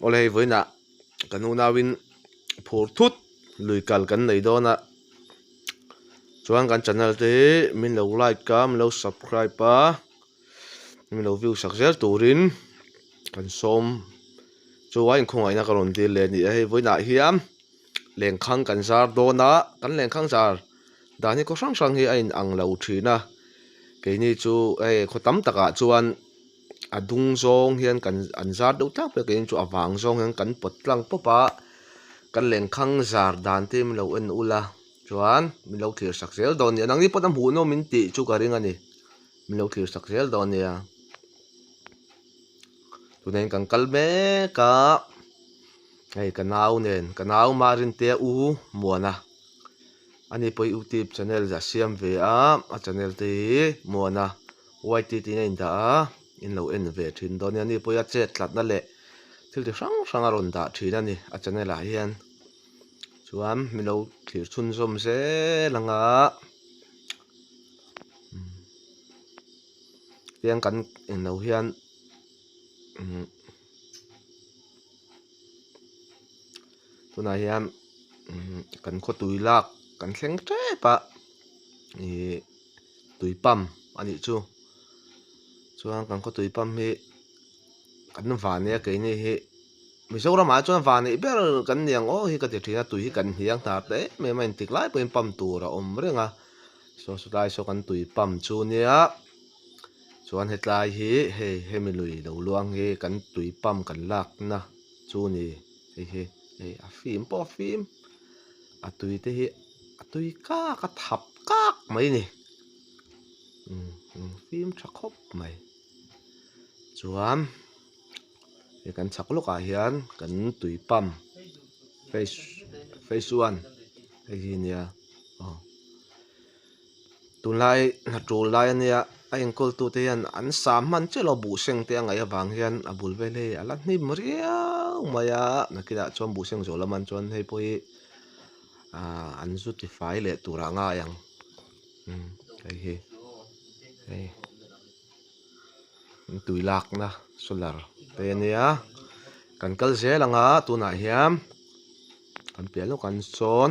oleh với nè kan una win phur thut lui kal kan nei do na chuan kan channel te min lo like ka min lo subscribe pa min lo view sak zel turin kan som chuwa in khongai na karon ti le ni hei với na hiam leng khang kan zar do na kan leng khang zar dani ko sang sang hi ain ang lo thina ke ni chu ei khotam taka chuan adung zong hian kan an zar do tak pe ke chu awang zong hian kan pot tlang popa kan leng khang zar dan te min lo en ula chuan min lo thlir sak zel don ni nang ni potam hu no min ti chu ka ring ani min lo thlir sak zel don nia tu nen kan kal me ka ei kanau nen kanau marin te u muana ani poi youtube channel za siam ve a channel te muana ytt nei da in lo en ve thin don ani poi a chet tlat na le thil ti sang sang a ron da thin ani a channel a hian chuan mi lo thlir chun som se langa tiang kan en lo hian tuna hian kan kho tui lak kan thleng tre pa i tui pam ani chu chuan kan kho tui pam hi kan van ne ke ni hi mizoram ma chuan van nei ber kan niang o hi ka ti thina tui hi kan hiang ta te me main tik lai poin pam tur a om renga so lai so kan tui pam chu nia chuan hetlai hi hemi lui lo luang hi kan tui pam kan lak na chu ni hi a phim po phim a tui te hi a tui ka thap kak mai ni phim thakop mai chuan he kan chak loka hian kan tui pam face one hi nia tunlai na trul lai ania a engkol tu te hian an sam man chelo bu seng te angai awang hian a bul vel he ala hnim riau maya nakida chom bu seng zo laman chon hei poi an justify le tura nga yang hei tui lak na solar te nia kan kal zelanga tuna hiam kan pialo kan chon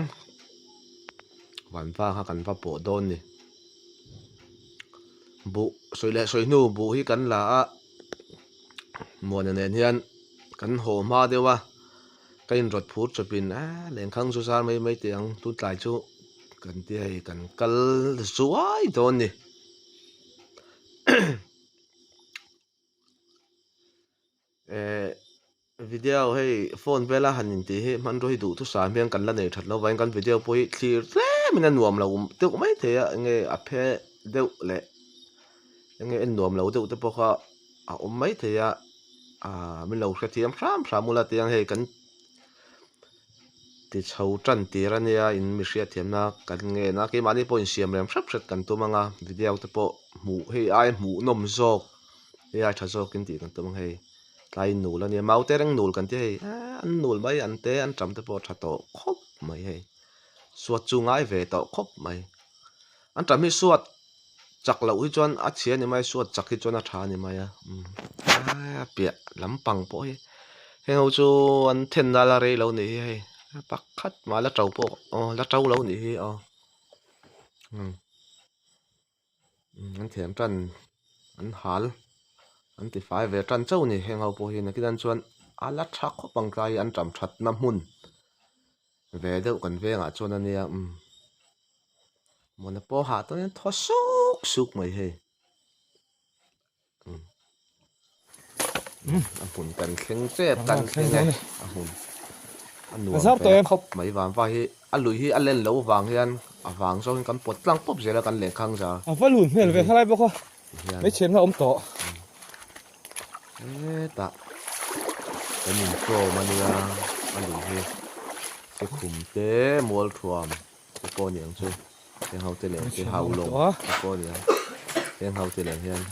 wan va ha kan va po don ni bu soile soinu bu hi kan la a mon nen hian kan ho ma dewa kain rot phur chopin leng khang chu sar mai tiang tu tlai chu kan ti hei kan kal zuai don ni video hei phone bela hanin ti he man roi du tu sam hian kan la nei that lo wain kan video poi clear tle mina nuam lo te mai the nge a phe deuh le nge en nuam lo deuh te po kha a mai the ya min lo hre thiam sam mula tiang hei kan ti chho tran tirania in mi hria thiamna kan nge na ke mani point siam rem sap kan tu manga video te po mu hei ai mu nom zok ai tha zok kin ti kan tu mang hei lai nul ani mau te reng nul kan ti hei an nul mai an te an tram te po tha to khop mai hei suat chu ngai ve to khop mai an tram hi suat chak lo hi chuan a chhian ni mai suat chak hi chuan a tha ni mai pia lampang po hi heng ho chu an then na la re lo ni hei pakhat ma la trau po la trau lo ni hi an thiam tran an hal an ti fai ve tran chau ni heng ho po hi na kidan chuan ala tha kho pangkai an tram that na mun ve deuh kan ve nga chuan ania mona po ha to tho suk mai he a mun kan thleng chep kan thleng a mun anu zar to em khop mai wan va hi a lui hi a len lo wang hian a wang zo kan pot tlang pop zela kan leng khang za a valun hmel ve khalai bo kho mai chen na om to ta kan in pro mania a lui hi se khum te mol thuam te po niang chu te hau te leng te hau lo te po niang te hau te leng hian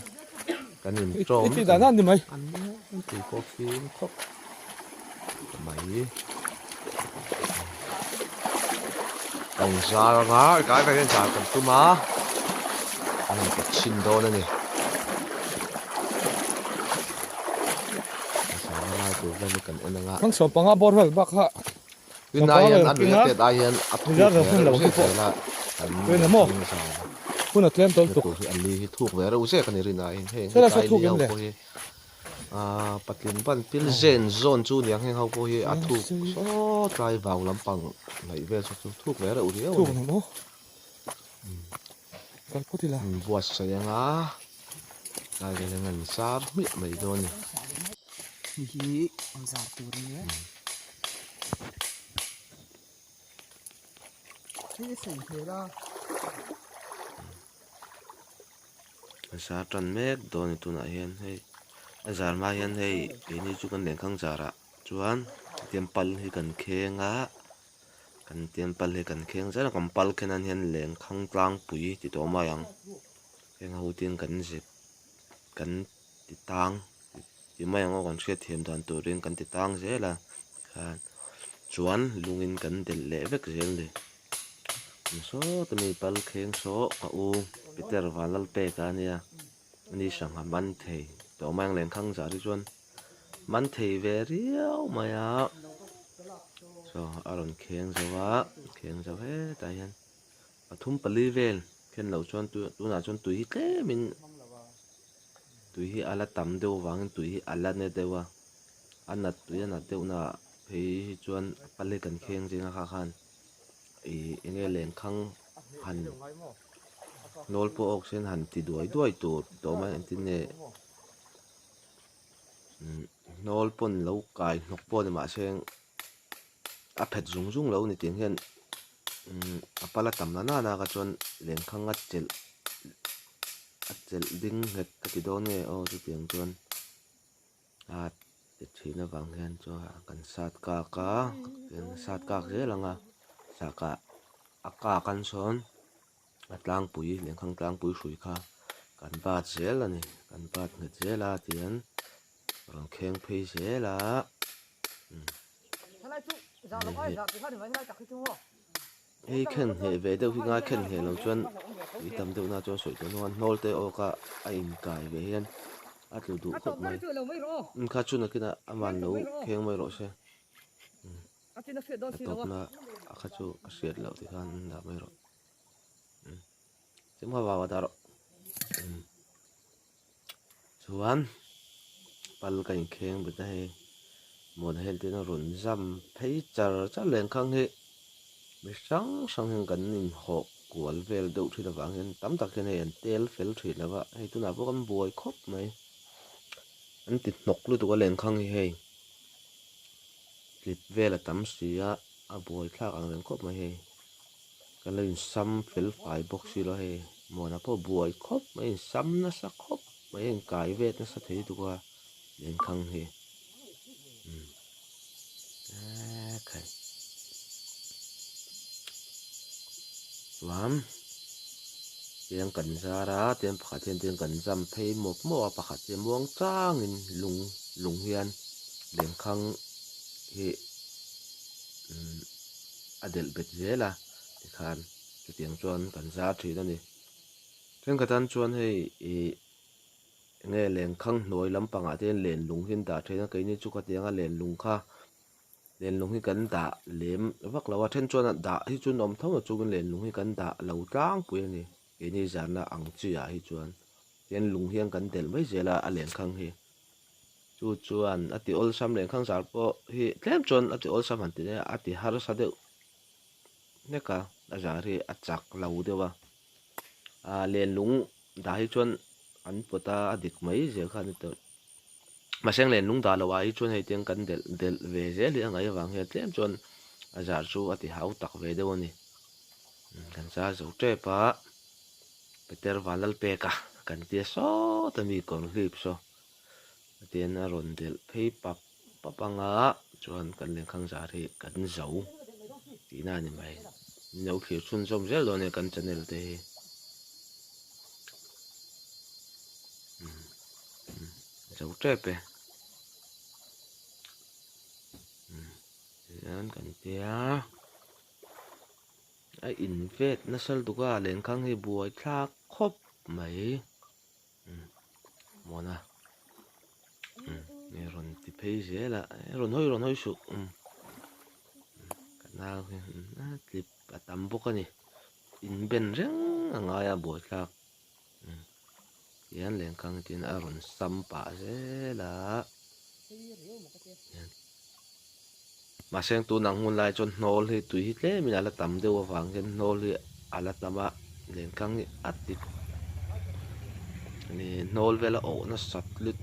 kan in pro ti da nan ni mai an ti ko phim khop mai ông ra ngá cái này ra cần tu má anh có xin đô này nè lai tu ve ni kan enanga khang so panga bor hal bak ha win na yan an ri te da yan ap Ni ra hon lo ki po we na mo kuna tlem tol tu tu hi an li hi thuk ve ra u se kan ri na in he Sela sa thuk em le. patling ban pil zen zone chu niang heng ho po hi a thuk so trai vào lampang lai ve so thuk ve ra u ri tu na mo kal poti la buat saya nga lai ve ngan sar mi mai do ni hi on zar tur ni cái sành thế đó sa tran mek do ni tu na hian hei azar ma hian hei ke ni chu kan leng khang zara chuan tempal hi kan khenga kan tempal hi kan kheng zara kan pal khenan hian leng khang tlang pui ti to ma yang heng ho tin kan zip kan ti tang ti ma yang o kan hriat thiam dan turin kan ti tang zela khan chuan lungin kan del le vek zel ni so to mi pal kheng so a u peter walal pe ka nia ni sang ha man thei to mang leng khang za ri chuan man thei ve riau maya so aron kheng zo he ta hian pathum pali vel khen lo chuan tu na chuan tui hi tlemin tui hi ala tam deuh wangin tui hi ala ne dewa anat tui anat deuh na phei hi chuan pali kan kheng jinga kha khan enge leng khang han nol po oxen han ti duai tur to ma an tin ne nol pon lo kai nok po ma seng a phet zung lo ni ting hian apala tam na ka chuan leng khang a chel ding het ka ti do ne o ti tiang chuan a ti thina wang hian chu kan sat ka kan sat ka je langa sa ka aka kan son atlang pui leng khang tlang pui hrui kha kan bat zel ani kan bat nge zela tian rong kheng phei zela hei khen he ve deuh hi nga khen he lo chuan i tam deuh na chuan soi chuan nol te o ka a in kai ve hian a tlu du khop mai kha chu na kina aman lo kheng mai ro se top na a kha chu a hriat lo ti khan da mai ro chim ha wa da ro chuan pal kan kheng bu ta he mon hel tin run zam phei char leng khang he mi sang hen kan in ho kual vel deuh thina wang hen tam tak hen en tel fel thri lawa hei tuna bo kan buai khop mai an ti nok lu tu ka leng khang hi hei lit vela tam sia a buai thlak ang leng khop mai hei kan le in sam fel fai box si lo hei mona po buai khop mai in sam na sa khop mai en kai vet na sa thei tu ka leng khang hi khai lam tiang kan zara tiang pakhat tiang kan jam phei mop mo a pakhat tiang muang changin lung hian leng khang hi adel bet zela ti khan chu tiang chuan kan za thin ani teng katan chuan hei nge leng khang hnoi lampangah ten len lung hin da thena keini chu ka tianga len lung kha len lung hi kan da lem vak lawa then chuan da hi chu nom tho chu len lung hi kan da lo tlang pui ani keini zana ang chia hi chuan ten lung hian kan del mai zela a len khang hi chu chuan ati ol sam len khang zar po hi tlem chuan ati ol sam han ti ne ati har sa deuh neka a zar hi a chak lo dewa a len lung da hi chuan an pota adik mai zel khan to ma seng len lung da lawa hi chuan hei tiang kan del ve zel hi angai wang he tlem chuan a zar chu ati hau tak ve deuh ani kan za zo tre pa peter walal pe ka kan tia so ta mi kon grip so ten a ron del phei papanga chuan kan leng khang zar hi kan zo ti na ni mai no khir chun zom zel do ne kan channel te zo tre pe yan kan tia a in vet na sal tu ka leng khang hi buai thak khop mai mona nghe rồi thì thấy dễ là rồi hôi sụp cái nào clip à tắm bốc anh in bên răng ngay à buổi khác yan lên căng tin à rồi xăm pa dễ là mà xem tu nang hun lai chon nol hi tui hi tle min ala tam deuh awang gen nol hi ala tama lên căng at ti ni nol vela o na sat lut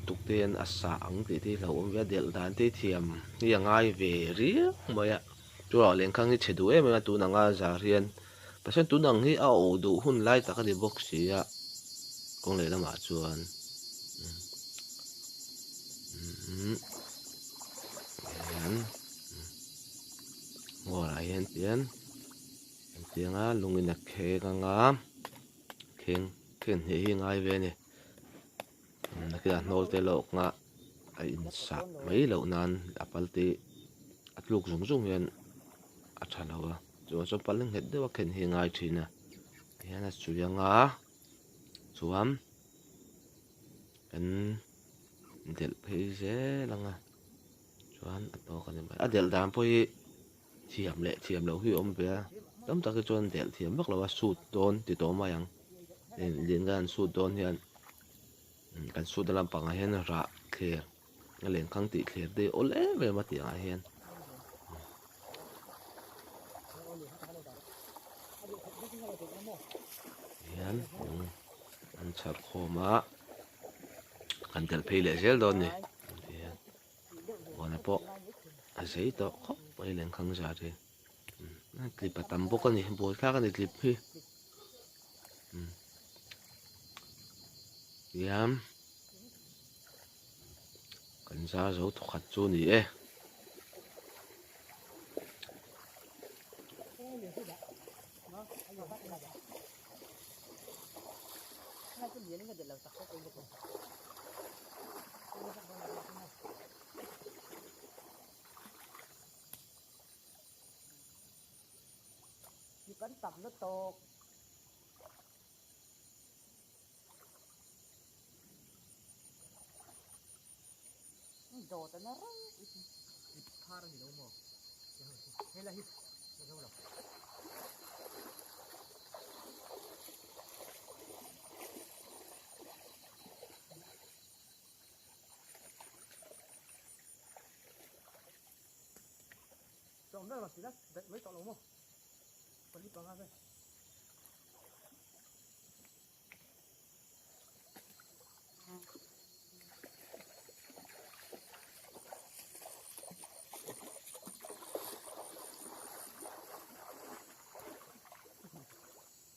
tuk ten asa ang ti ti lo om via del dan te thiam ni angai ve ri moya chu lo lên căng hi chedu em ma tu nanga za rian pasen tu nang hi a o du hun lai ta ka di box si ya kong le lama chuan yan ngora hian tian tianga lungin a khe kanga kheng khen hi hi ngai ve ni kia nol te lo nga a in sa mai lo nan apal te atluk zung zung hian a thalawa chu paling het dewa khen hi ngai thina hian a chuyanga chuam kan del phei ze langa chuan a to kan a del dam poi thiam lo hi om be tam tak chuan del thiam mak lawa suit don ti to ma yang lin gan suit don hian kan suit dalam panga hian ra kher ngalen khang ti kher de ole ve ma ti a hian hian an chhap khoma kan del phei le zel don ni wana po a sei to khop ai len khang za de clip a tam bok ani bol kha kan clip hi yam kan za zo thu khat chu ni e Cắn tầm nó to đồ ta nó phá ra gì đâu mà hay là hít đâu đâu chọn đó là chỉ đó mấy chọn đúng không còn đi còn ăn đây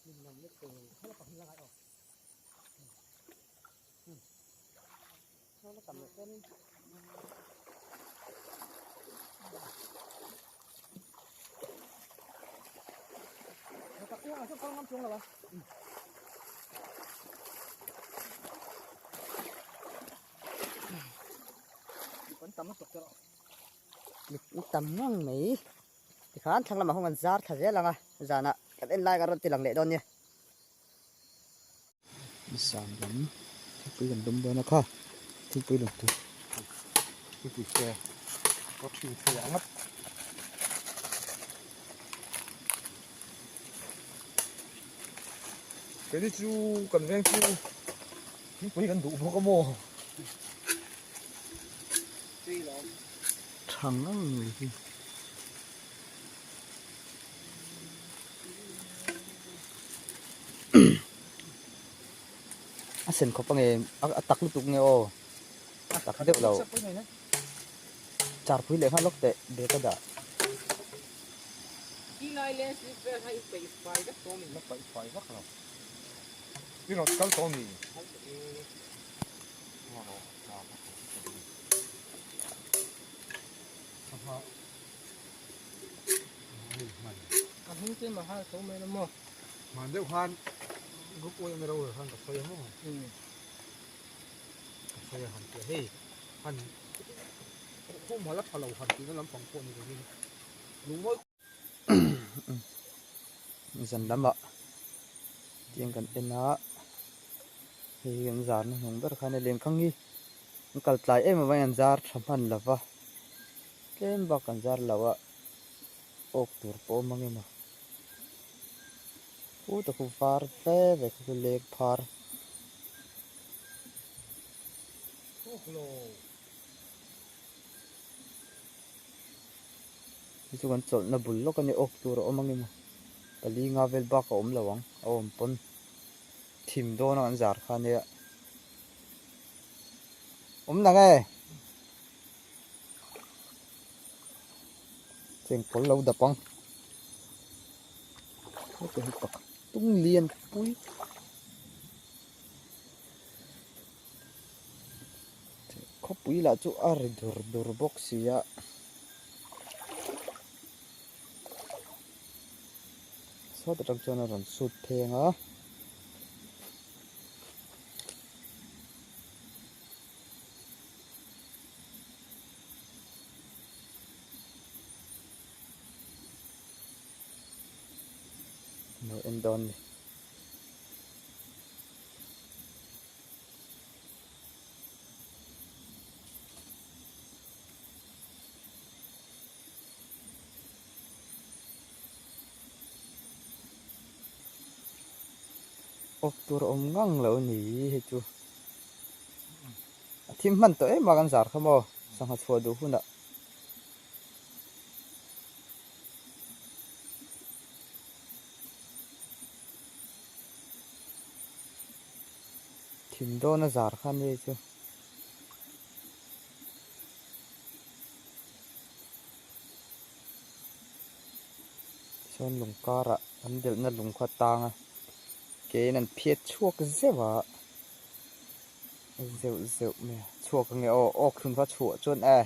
mình làm nước từ nó còn ra lại rồi nó cầm được cái nó cắt nó con ngâm xuống rồi vẫn tắm nó tục cho nó tắm nó mấy thì khán thằng làm mà không cần giá thật dễ là ngay giờ nè cái đến like cái tiền lệ đòn nhỉ sàn lắm cái gần đông đó nó kha cái đồng tiền cái xe có thuyền xe ngắt cái đi chú cần ven chú cái gần đủ nó có mồ thằng nó người gì sen ko pa nge atak lutuk nge o atak deu lo char phui le kha lok te de ka da cái này lên xí về hay phải cái tôm mình nó phải vắt nào cái nó cái tôm mình kan hung te ma ha to me mo mà nếu khoan lúc ôi mới đâu rồi khoan cà phê không cà phê hẳn cái hey hẳn không mà lắp vào lầu hẳn thì nó lắm phòng quân rồi đi đúng rồi dần lắm ạ tiếng cần tên nó thì gần giàn nó không rất là khai lên khăng nghi kal tlai em ma yan zar thaman lawa kem ba kan zar lawa ok tur po mangema u ta ku far ve ve ku lek phar chu kan chol na bul lo kan ok tur o mangema pali nga vel ba ka om lawang om pon thim do na an zar kha ne na ngai cheng pol lo da pang cái hộp bạc tung liền pui có pui là chỗ ar dur dur box ya sao tự cho nó còn sụt thèn á nó em đòn đi ốc tur om ngang lâu nỉ hết chú thím mình tới mà gan giar không mò sang hạt phô đủ hun ạ thím đó nó giar khan đi chú son lùng cara anh del na lùng khoa tang à cái này phiết chuộc dễ vợ dịu dịu mẹ chuộc nghe ô khun phát chuộc chôn e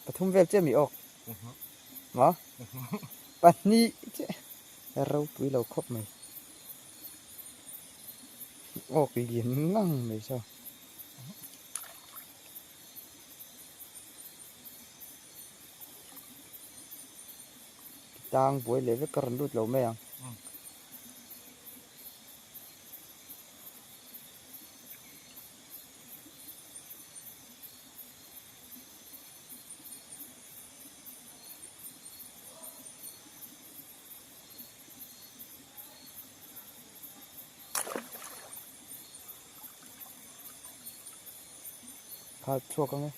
bắt thum vel chơi mi ô mà bắt ni chứ rau túi lâu khóc mày ô cái liền ngang mày sao tang buổi lễ với cơn lụt lâu mày à khá chua không ấy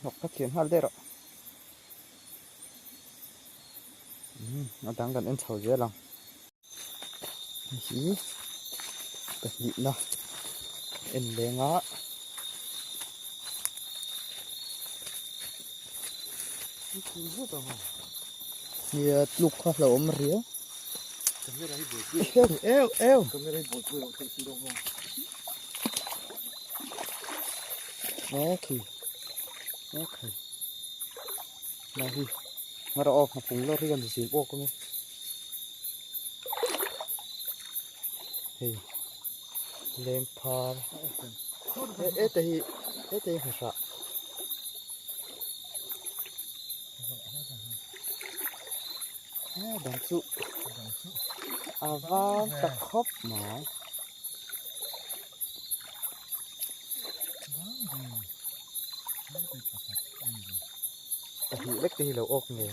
học phát triển hơn đấy rồi nó đang gần em sầu dễ lòng hí cái gì nào em bé ngó thì lục hoa lẩu mà riếu eo ok là gì mà đó học cùng lo thì gần gì bộ con thì lên par ê thì hả sợ đàn trụ vang ta khóc mà ta hiểu lấy cái lẩu ốc nghề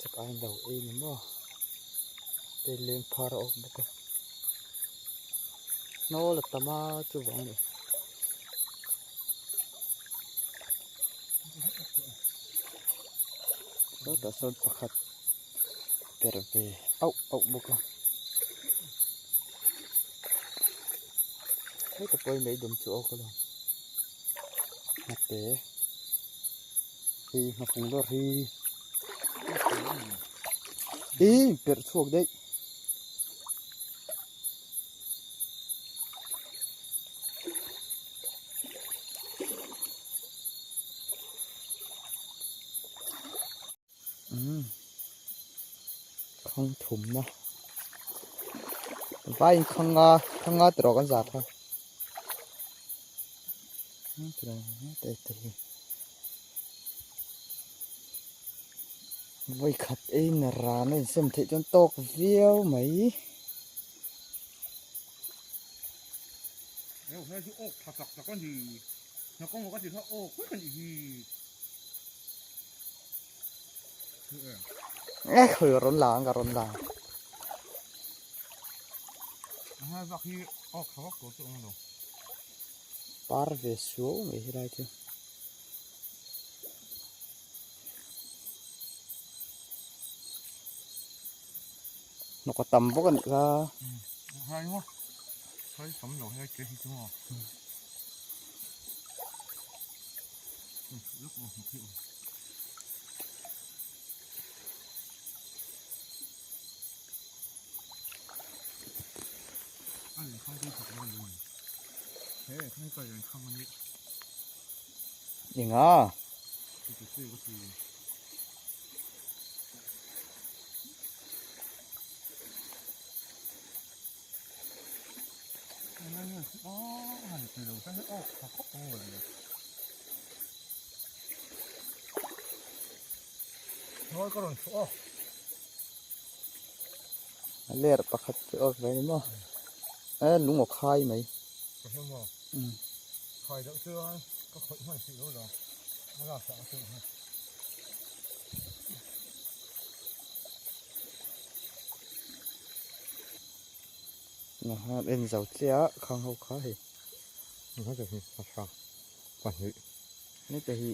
chắc anh đầu em mà tên lên par ốc bốc nó là tama chú vắng này đó ta sơn pakhat terve au bốc à thấy cái quay mấy đầm chỗ có đâu mặt té thì mà cũng đó thì ý biệt thuộc đấy không thủng mà vai không ngã 들어간 자타 แต่ไว้ขัดเองนะร้านนี่เส้นเทจนตกเวียวไหมเอ้าให้ที่อกถักตักตะก้อนดีแล้วก็มันก็ถือว่าอกไม่กันอีกทีคือร้อนหลังกับร้อนหลัง ให้บักที่อกเขาก็โกรธตรงนั้น ปาร์เวสูไม่ใช่ไรจ้ะนกตำพวกกันก็ ให้วะให้สำหรับให้เกลี่ยที่ว่าลูกมันที่อันนี้ข้างที่ถูกแล้วเลยเฮ้ยข้างใกล้ยังข้างนี้ อย่างอ่ะ ที่จะซื้อก็คือนั่นเนี่ยอ๋อหันไปดูฉันไม่ออกเขาก็โอ้เลยน้อยก็โดนโอ้ เลือดประคัดออกไปนี่มั้งลุงออกคายไหม ก็เชื่อว่าคอยเดือดเชื่อก็คอยไม่สิรู้หรอกไม่รับสารเชื่อฮะ นะฮะเอ็นเสาเจ้าข้างเขาคาย มันก็จะมีภาษาปัจจุบัน นี่แต่ฮี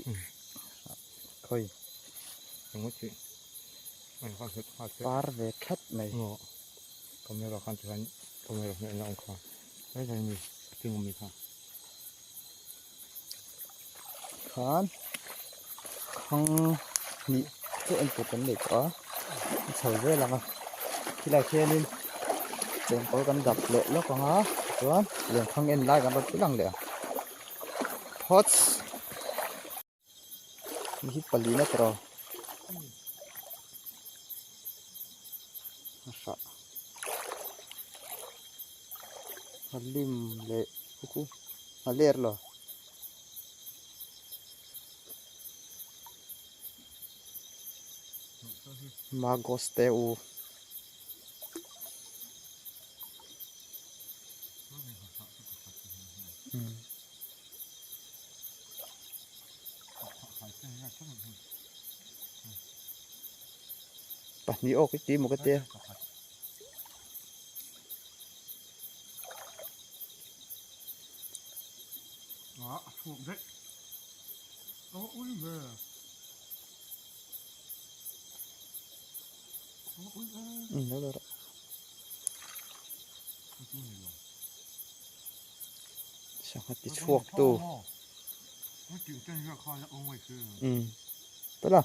คอย สมมติมันก็คือภาษา ปาร์เวคัดไหม เนาะก็ไม่รู้การจะก็ไม่รู้เนี่ยองค์การไม่ใช่มีจริงมีค่ะ ขานข้างนี่ที่อันตัวเป็นเด็กอ๋อเฉยเลยละมั้งที่ไรแค่นี้เดินไปกันดับเละแล้วก็ฮะตัวเรื่องข้างเอ็นไล่กันไปที่หลังเลยพอดมีฮิปปลีนะตรอนะครับฮัลลิมเละกูฮัลเลอร์เหรอมาโกสเตอูปัดนี้ออกไปตีหมูกระเตีย อ๋อถูกได้โอ้ยเบ้อโอ้ยแล้วช่างติดพวกตู้ไม่จริงจังก็คอยแล้วโอ้ยคือ ไปละ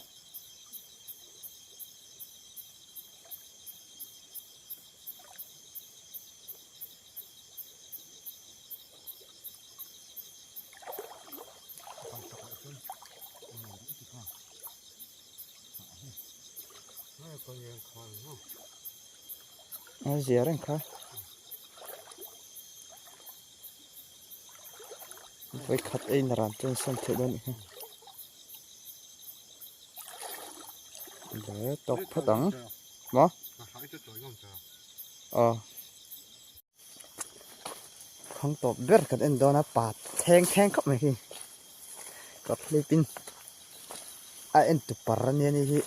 เอาเสียแรงค่ะไปขัดเองร้านจนสั่นเถิดนี่เดี๋ยวตกพอดังมั้งข้างตบเบิดกันเอ็นโดนะปาดแทงเข้ามาที่กับลิปินเอ็นตุปารันเนี่ยนี่ที่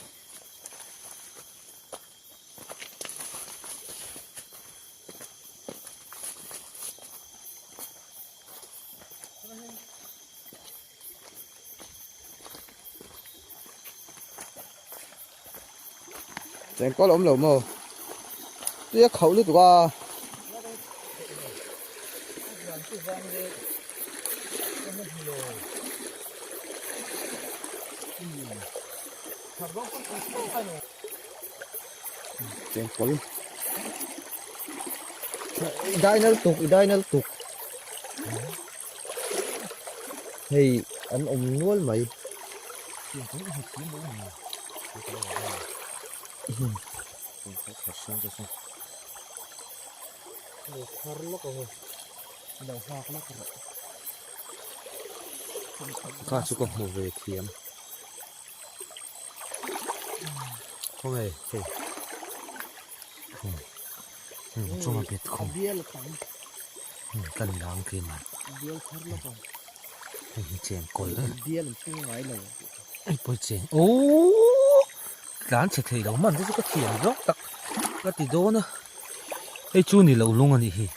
เจงก็ล้มเหลวมั้งเรียกเขาหรือตัวเจงก็ได้นั่นตุกเฮ้ยอันอมนวลไหมเดี๋ยวคาร์ลก็เดี๋ยวฟากแล้วก็ Cá chú có một về thiếm. Không hề, thì chung là biết không. Biel khăn. Cần đáng kia mà. Biel khăn là còn. Chèn cối đó. Biel làm chung ngoài này. Ê, bôi chèn. Ô, gán sẽ thấy đâu mà, nó có thiếm rốc tắc. Cái tí đó nữa. Ê, chú này lâu lung anh đi.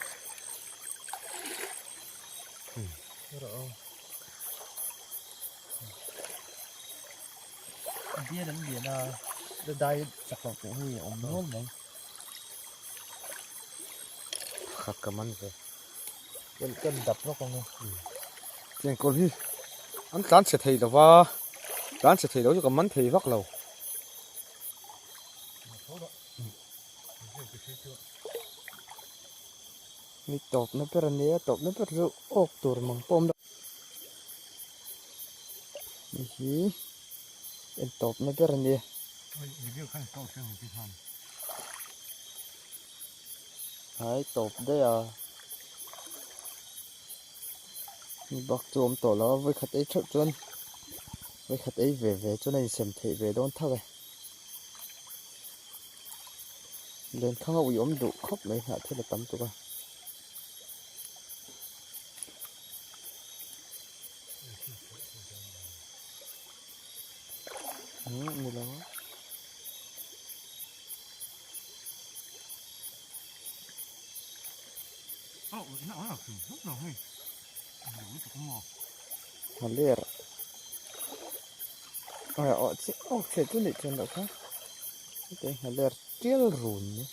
Biel làm gì là đây chắc là cũng huy ông nôn này. Khắc cầm ăn về. Cần đập nó còn không. Chèn cối đi. Anh gán sẽ thấy đâu và gán sẽ thấy đâu cho cầm ăn thấy vắc lâu. Ni top na pero niya top na pero ok tur mang pom da. Ni en top na pero niya. Review khăn câu xem một cái thằng. Hai top đây à. Ni bak chom to la với khát ấy chốt chun. Với khát ấy về cho nên xem thấy về đón thắc à. Lên khang ui đủ khóc này hạ thế là tắm tụi con. Như đó. Nó là kiểu rất là hay. Đủ cũng ngọt. Mà lẹ. Sẽ tu này trên đó khác. Cái mà lẹ tiêu rùn nhé.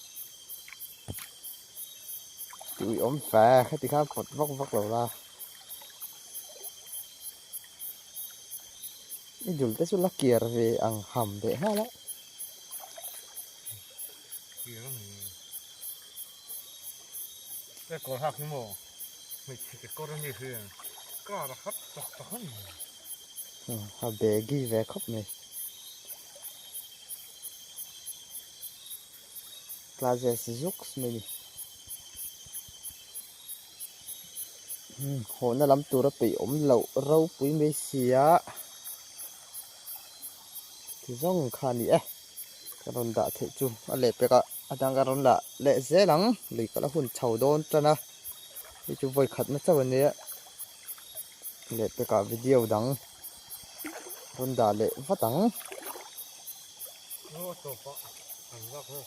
Tụi ốm phá cái tí khác vóc đầu ra. Cái dùm tới số lá kia về ăn hầm để ha đó. Kia nó mình. Cái cột hạc như mồ. Mình chỉ cái cột nó như thế. Có là hấp tóc hơn. Hà bè ghi về khóc này. Clase Zux này. Hồ nó lắm tụi nó bị ốm lậu râu quý mấy xìa. Thì giống khá nhỉ. Cái rôn đã thể chung. Ở lệ bè cả. Ở đang cái rôn đã lệ dễ lắm. Lý cả là hùn chầu đôn cho nó. Thì chú vơi khát nó cho vấn đề. Lệ bè cả video đắng. Rôn đã lệ phát đắng. Nó tổ phạ. Ăn rắc rồi.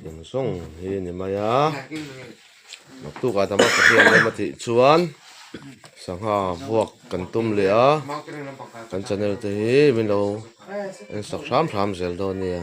Yang song hi ni maya. Mặc tu ka tamak khian le mati chuan. Sangha buak kan tum le a. Kan channel te hi min lo en sak ram zel do nia.